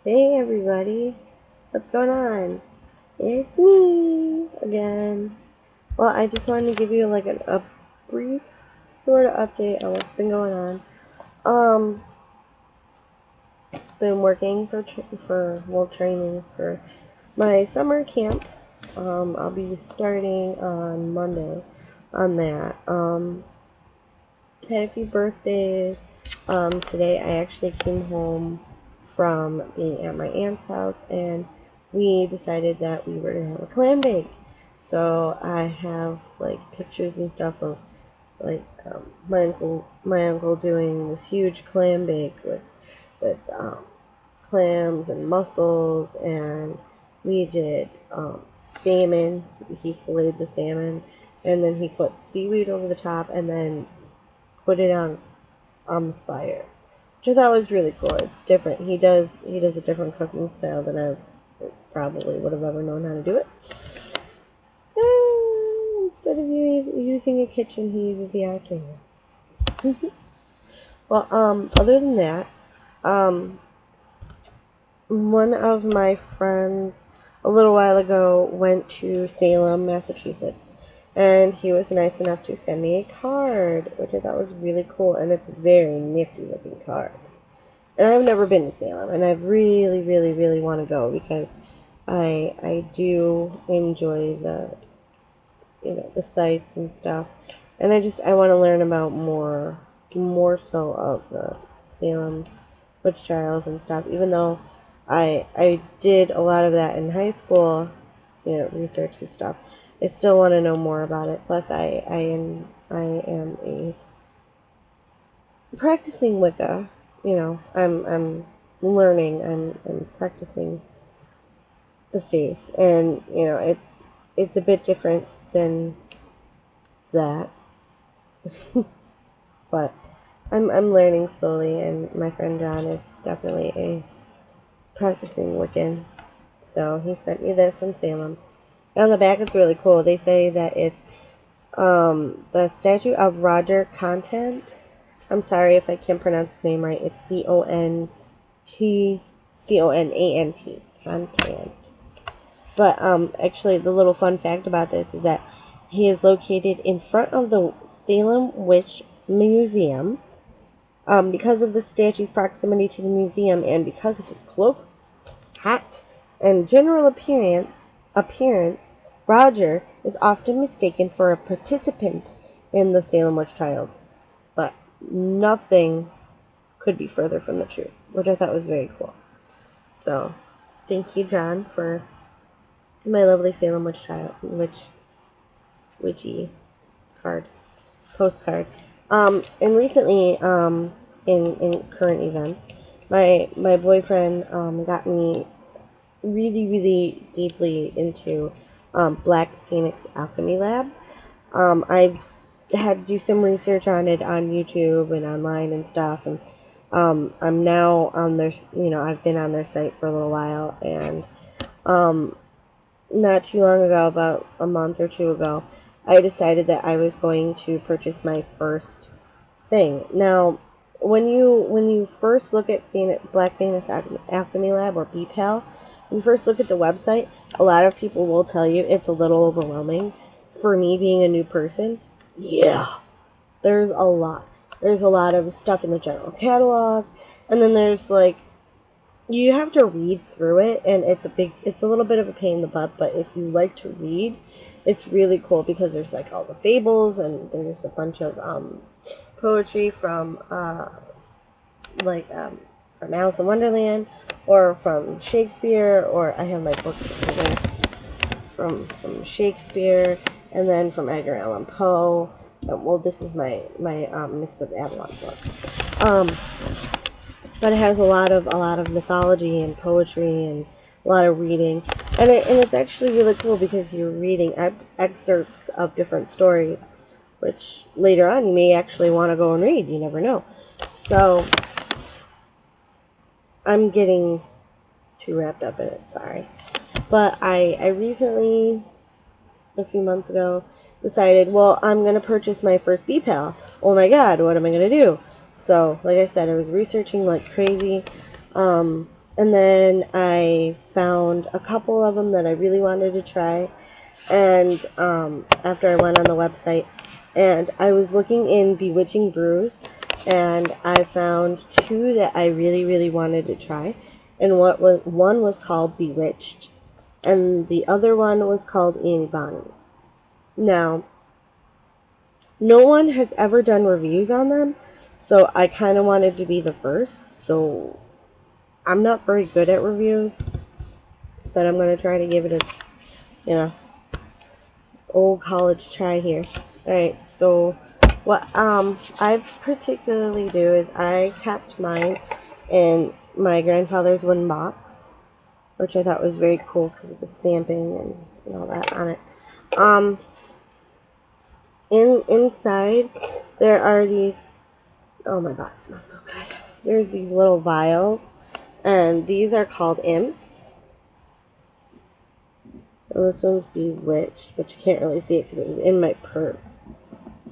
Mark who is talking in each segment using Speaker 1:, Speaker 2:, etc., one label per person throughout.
Speaker 1: Hey everybody, what's going on? It's me again. Well, I just wanted to give you like a brief sort of update on what's been going on. Um, been working for training for my summer camp. I'll be starting on Monday on that. Had a few birthdays. Today I actually came home from being at my aunt's house, and we decided that we were gonna have a clam bake. So I have like pictures and stuff of like my uncle doing this huge clam bake with clams and mussels, and we did salmon. He filleted the salmon, and then he put seaweed over the top, and then put it on the fire, which I thought was really cool. It's different. He does a different cooking style than I probably would have ever known how to do it. Instead of using a kitchen, he uses the outdoor. Well, other than that, um, one of my friends a little while ago went to Salem, Massachusetts, and he was nice enough to send me a card, which I thought was really cool, and it's a very nifty looking card. And I've never been to Salem, and I really, really, really want to go because I do enjoy the sights and stuff, and I want to learn about more so of the Salem witch trials and stuff. Even though I did a lot of that in high school, research and stuff, I still want to know more about it. Plus, I am a practicing Wicca. I'm learning. I'm practicing the faith, and it's a bit different than that, but I'm learning slowly. And my friend John is definitely a practicing Wiccan, so he sent me this from Salem. And on the back, it's really cool. They say that it's the statue of Roger Contant. I'm sorry if I can't pronounce his name right. It's Contant. Contant. But actually, the little fun fact about this is that he is located in front of the Salem Witch Museum. Because of the statue's proximity to the museum, and because of his cloak, hat, and general appearance, Roger is often mistaken for a participant in the Salem witch trials. But nothing could be further from the truth, which I thought was very cool. So, thank you, John, for my lovely Salem witchy card, postcards. And recently, in current events, my boyfriend got me really, really deeply into Black Phoenix Alchemy Lab. I've had to do some research on it on YouTube and online and stuff, and I'm now on their, I've been on their site for a little while, and not too long ago, about a month or two ago, I decided that I was going to purchase my first thing. Now, when you first look at Black Phoenix Alchemy Lab, or Bpal, when you first look at the website, a lot of people will tell you it's a little overwhelming. For me, being a new person, yeah, there's a lot. There's a lot of stuff in the general catalog, and then there's like, you have to read through it, and it's a little bit of a pain in the butt, but if you like to read, it's really cool because there's like all the fables, and there's a bunch of poetry from Alice in Wonderland, or from Shakespeare, or I have my books from Shakespeare, and then from Edgar Allan Poe. Well, this is my Mists of Avalon book. But it has a lot of mythology and poetry and a lot of reading, and it's actually really cool because you're reading excerpts of different stories, which later on you may actually want to go and read. You never know. So I'm getting too wrapped up in it. Sorry, but I recently, a few months ago, decided, well, I'm gonna purchase my first Bpal. Oh my God, what am I gonna do? So, like I said, I was researching like crazy, and And then I found a couple of them that I really wanted to try. And after I went on the website, and I was looking in Bewitching Brews, and I found two that I really, really wanted to try. And one was called Bewitched, and the other one was called Anne Bonny. Now, no one has ever done reviews on them, so I kind of wanted to be the first. So I'm not very good at reviews, but I'm going to try to give it a, old college try here. Alright, so what I particularly do is I kept mine in my grandfather's wooden box, which I thought was very cool because of the stamping and all that on it. Inside there are these, oh, my box smells so good. There's these little vials, and these are called imps. And this one's Bewitched, but you can't really see it because it was in my purse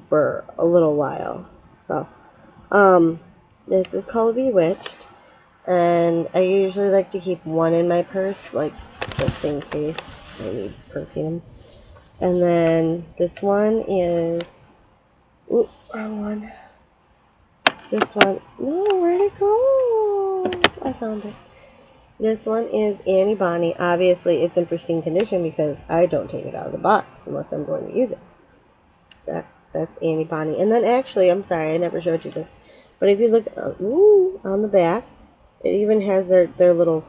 Speaker 1: for a little while. So, this is called Bewitched, and I usually like to keep one in my purse, like, just in case I need perfume. And then this one is, ooh, wrong one. This one, no, where'd it go? I found it. This one is Anne Bonny. Obviously, it's in pristine condition because I don't take it out of the box unless I'm going to use it. That's Anne Bonny. And then actually, I'm sorry, I never showed you this. But if you look on the back, it even has their little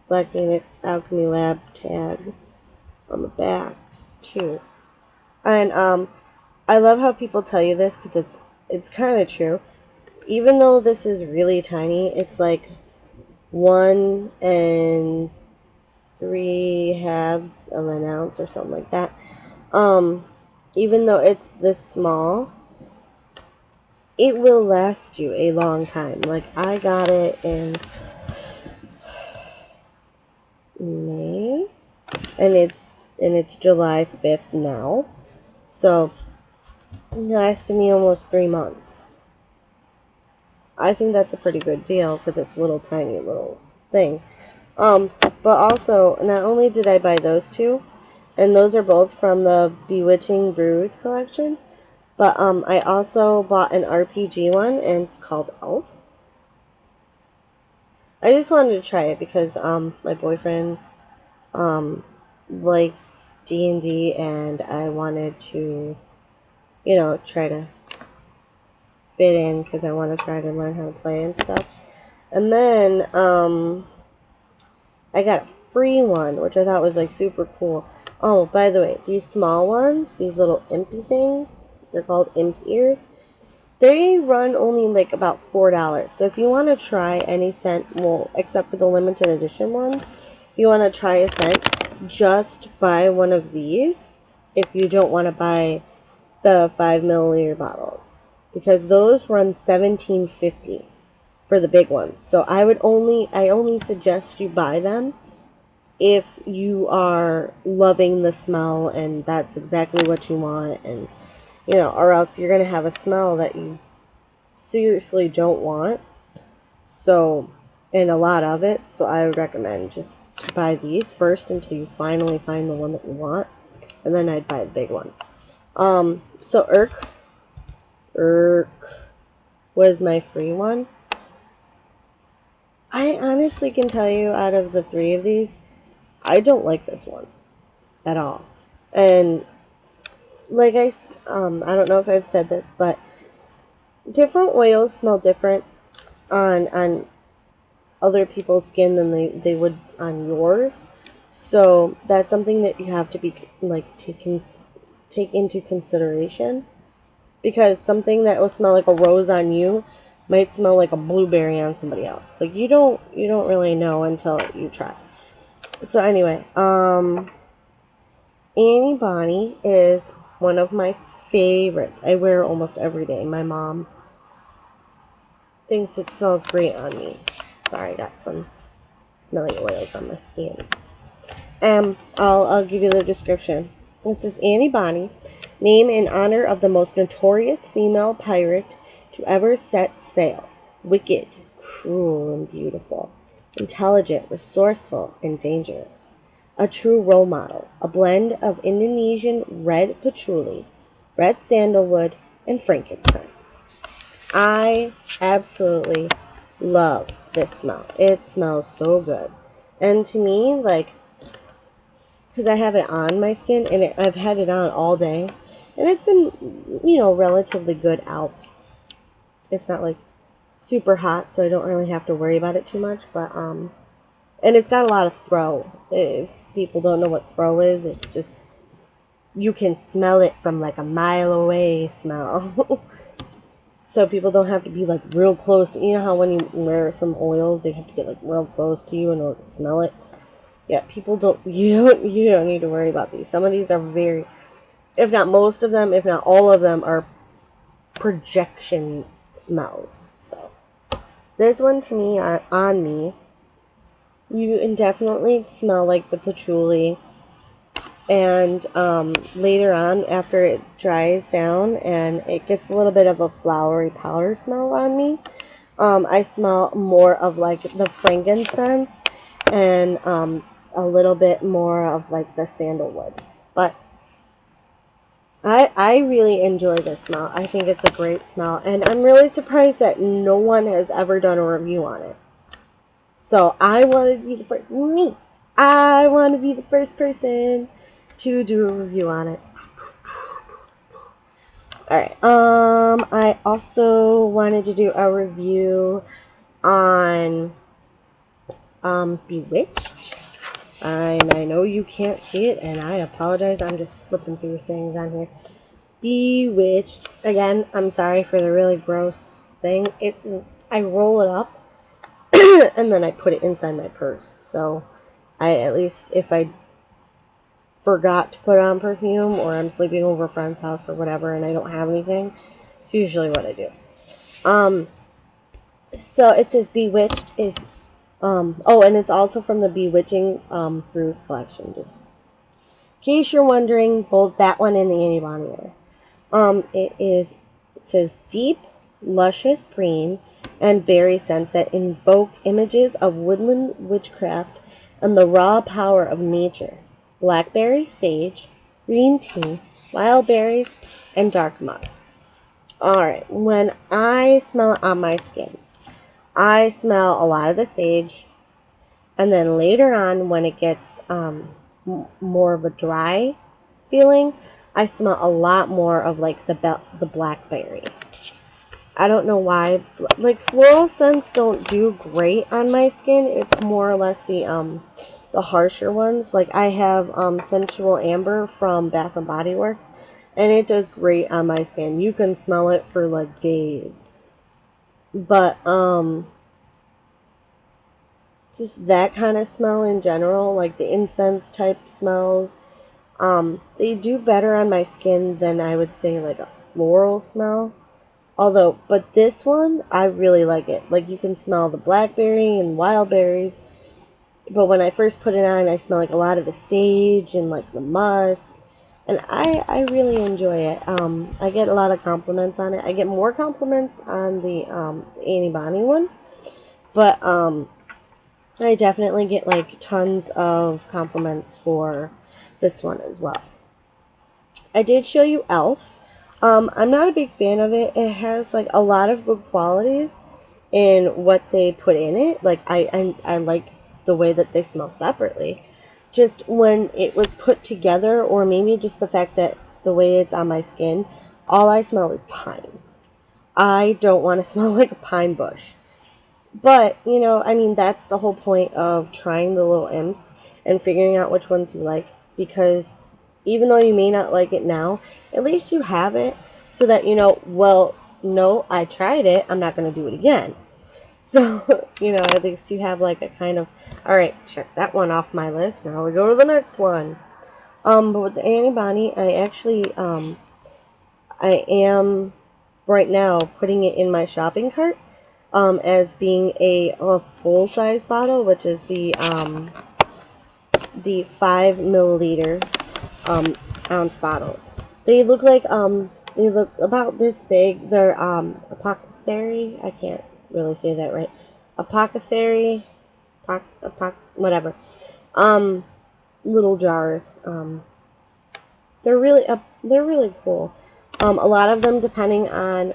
Speaker 1: Phoenix Alchemy Lab tag on the back, too. And I love how people tell you this because it's kind of true. Even though this is really tiny, it's like 1 3/2 of an ounce or something like that. Even though it's this small, it will last you a long time. Like, I got it in May, and it's July 5th now, so it lasted me almost 3 months. I think that's a pretty good deal for this little tiny little thing. But also, not only did I buy those two, and those are both from the Bewitching Brews collection, but I also bought an RPG one, and it's called Elf. I just wanted to try it because my boyfriend likes D&D, and I wanted to, try to fit in because I want to try to learn how to play and stuff. And then I got a free one, which I thought was like super cool. Oh, by the way, these small ones, these little impy things, they're called imp's ears. They run only like about $4. So if you want to try any scent, well, except for the limited edition ones, if you want to try a scent, just buy one of these if you don't want to buy the 5 milliliter bottles, because those run $17.50 for the big ones. So I only suggest you buy them if you are loving the smell and that's exactly what you want, and or else you're gonna have a smell that you seriously don't want. So, and a lot of it. So I would recommend just to buy these first until you finally find the one that you want, and then I'd buy the big one. So Irk was my free one. I honestly can tell you, out of the 3 of these, I don't like this one at all. And like I don't know if I've said this, but different oils smell different on other people's skin than they would on yours. So that's something that you have to be like take into consideration, because something that will smell like a rose on you might smell like a blueberry on somebody else. Like, you don't really know until you try. So anyway, Anne Bonny is one of my favorites. I wear it almost every day. My mom thinks it smells great on me. Sorry, I got some smelly oils on my skin. I'll give you the description. It says, Anne Bonny, name in honor of the most notorious female pirate to ever set sail. Wicked, cruel, and beautiful. intelligent, resourceful, and dangerous. A true role model, a blend of Indonesian red patchouli, red sandalwood, and frankincense. I absolutely love this smell. It smells so good. And to me, like, because I have it on my skin, and I've had it on all day, and it's been, relatively good out. It's not, like, super hot, so I don't really have to worry about it too much, but, and it's got a lot of throw. If people don't know what throw is, it's just, you can smell it from, like, a mile away smell. So people don't have to be, like, real close to, you know how when you wear some oils, they have to get, like, real close to you in order to smell it? Yeah, people you don't need to worry about these. Some of these are very, if not most of them, if not all of them, are projection smells. So this one to me, on me, you can definitely smell like the patchouli. And later on, after it dries down and it gets a little bit of a flowery powder smell on me, I smell more of like the frankincense and a little bit more of like the sandalwood. But I really enjoy this smell. I think it's a great smell, and I'm really surprised that no one has ever done a review on it. So I want to be the first. I want to be the first person to do a review on it. Alright, I also wanted to do a review on, Bewitched. And I know you can't see it, and I apologize, I'm just flipping through things on here. Bewitched. Again, I'm sorry for the really gross thing. I roll it up, and then I put it inside my purse. So, at least if I forgot to put on perfume, or I'm sleeping over a friend's house or whatever, and I don't have anything, it's usually what I do. So it says Bewitched is, and it's also from the Bewitching Brews collection, just in case you're wondering, both that one and the Anne Bonny are. It says deep, luscious green and berry scents that invoke images of woodland witchcraft and the raw power of nature. Blackberry, sage, green tea, wild berries, and dark musk. Alright, when I smell it on my skin, I smell a lot of the sage, and then later on, when it gets more of a dry feeling, I smell a lot more of like the blackberry. I don't know why. Like, floral scents don't do great on my skin. It's more or less the harsher ones. Like, I have Sensual Amber from Bath and Body Works, and it does great on my skin. You can smell it for like days. But just that kind of smell in general, like the incense type smells, they do better on my skin than I would say like a floral smell. But this one, I really like it. Like, you can smell the blackberry and wild berries. But when I first put it on, I smell like a lot of the sage and like the musk. And I really enjoy it. I get a lot of compliments on it. I get more compliments on the Anne Bonny one. But I definitely get like tons of compliments for this one as well. I did show you Elf. I'm not a big fan of it. It has like a lot of good qualities in what they put in it. Like, I like the way that they smell separately. Just when it was put together, or maybe just the fact that the way it's on my skin, all I smell is pine. I don't want to smell like a pine bush. But, I mean, that's the whole point of trying the little imps and figuring out which ones you like. Because even though you may not like it now, at least you have it so that, well, no, I tried it, I'm not going to do it again. So, at least you have like a kind of, alright, check that one off my list, now we go to the next one. But with the Anne Bonny, I actually, I am right now putting it in my shopping cart, as being a full-size bottle, which is the 5 milliliter ounce bottles. They look like they look about this big. They're apothecary. I can't really say that right. Apothecary whatever, little jars. They're really cool. A lot of them, depending on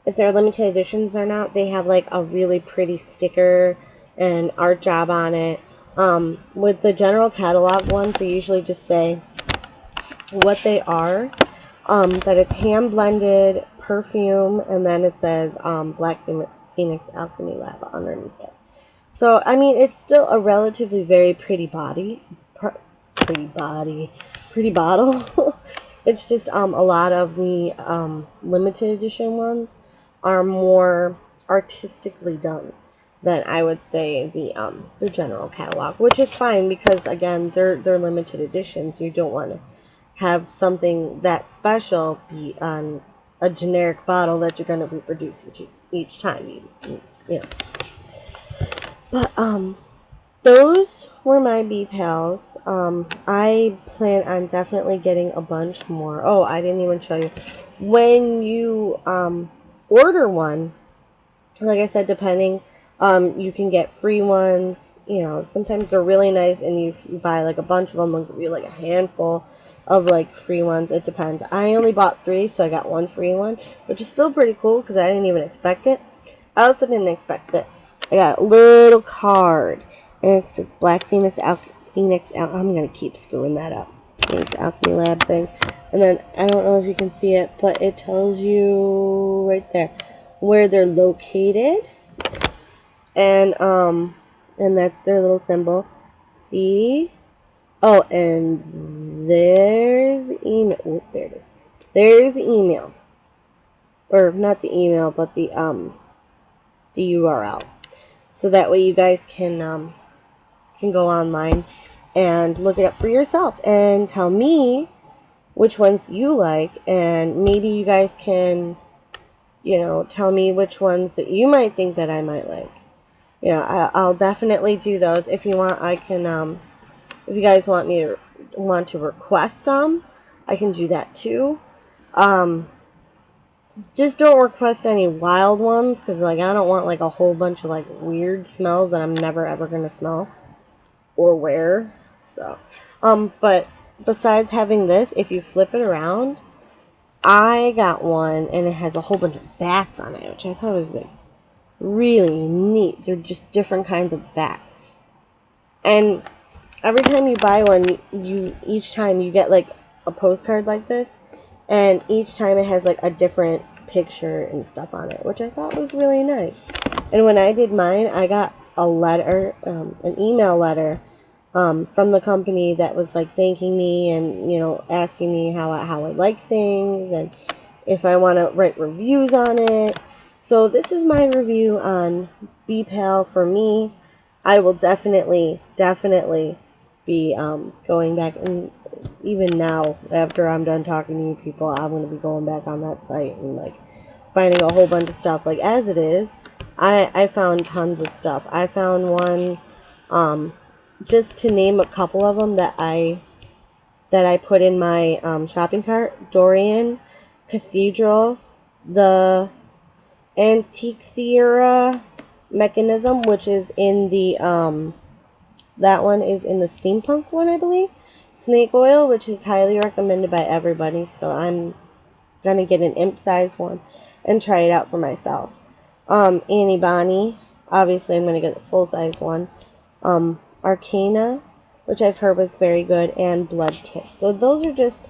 Speaker 1: if they're limited editions or not, they have like a really pretty sticker and art job on it. With the general catalog ones, they usually just say what they are, that it's hand blended perfume, and then it says Black Phoenix Alchemy Lab underneath it. So I mean, it's still a relatively very pretty bottle. It's just a lot of the limited edition ones are more artistically done than I would say the general catalog, which is fine because again they're limited editions. You don't want to have something that special be on a generic bottle that you're going to reproduce each time you know. But those were my Bpals. I plan on definitely getting a bunch more. Oh, I didn't even show you. When you order one, like I said, depending, you can get free ones. You know, sometimes they're really nice, and you buy like a bunch of them, they'll give you like a handful of like free ones. It depends. I only bought 3, so I got 1 free one, which is still pretty cool because I didn't even expect it. I also didn't expect this. I got a little card, and it's a Black Phoenix I'm gonna keep screwing that up. Phoenix Alchemy Lab thing, and then I don't know if you can see it, but it tells you right there where they're located, and that's their little symbol. See? Oh, and there's the email. Oh, there it is. There's the email, or not the email, but the URL. So that way you guys can go online and look it up for yourself and tell me which ones you like, and maybe you guys can, you know, tell me which ones that you might think that I might like. You know, I'll definitely do those. If you want, I can, if you guys want to request some, I can do that too. Just don't request any wild ones, because, like, I don't want, like, a whole bunch of, like, weird smells that I'm never ever going to smell or wear. So, but besides having this, if you flip it around, I got one, and it has a whole bunch of bats on it, which I thought was, like, really neat. They're just different kinds of bats. And every time you buy one, each time you get, like, a postcard like this, and each time it has, like, a different picture and stuff on it, which I thought was really nice. And when I did mine, I got a letter, an email letter, from the company that was, like, thanking me and, you know, asking me how I like things and if I want to write reviews on it. So this is my review on Bpal for me. I will definitely be going back, and even now, after I'm done talking to you people, I'm going to be going back on that site and, like, finding a whole bunch of stuff. Like, as it is, I found tons of stuff. I found one, just to name a couple of them that I put in my shopping cart: Dorian, Cathedral, the Antikythera mechanism, which is in the that one is in the steampunk one, I believe. Snake oil, which is highly recommended by everybody, so I'm gonna get an imp size one and try it out for myself. Anne Bonny, obviously I'm gonna get the full size one. Arcana, which I've heard was very good, and Blood Kiss. So those are just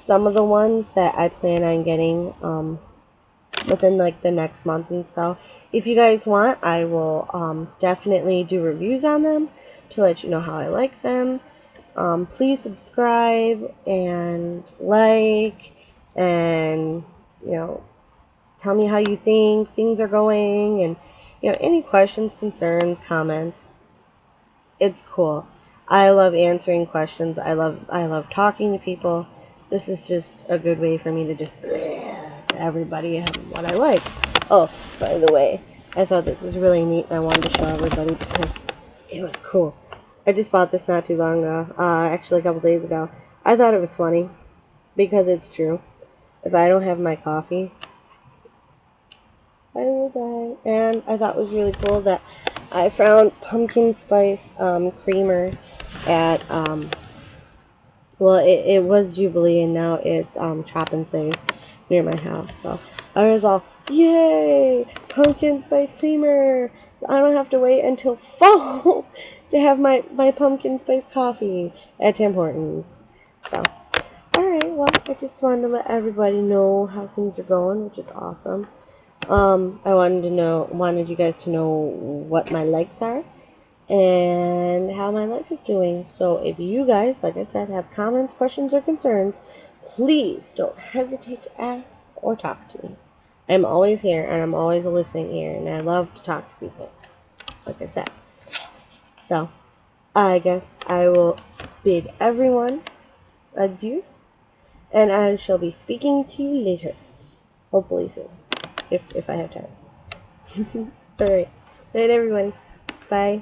Speaker 1: some of the ones that I plan on getting within, like, the next month. And so if you guys want, I will definitely do reviews on them to let you know how I like them. Please subscribe and like, and, you know, tell me how you think things are going, and, you know, any questions, concerns, comments. It's cool. I love answering questions. I love talking to people. This is just a good way for me to just to everybody what I like. Oh, by the way, I thought this was really neat. I wanted to show everybody because it was cool. I just bought this not too long ago. Actually, a couple days ago. I thought it was funny because it's true. If I don't have my coffee, I will die. And I thought it was really cool that I found pumpkin spice creamer at well, it was Jubilee, and now it's Chop and Save near my house. So I was all, yay, pumpkin spice creamer! So I don't have to wait until fall to have my pumpkin spice coffee at Tim Hortons. So, alright, well, I just wanted to let everybody know how things are going, which is awesome. I wanted you guys to know what my likes are and how my life is doing. So if you guys, like I said, have comments, questions, or concerns, please don't hesitate to ask or talk to me. I'm always here, and I'm always a listening ear, and I love to talk to people, like I said. So, I guess I will bid everyone adieu, and I shall be speaking to you later. Hopefully soon, if I have time. Alright. Alright, everybody. Bye.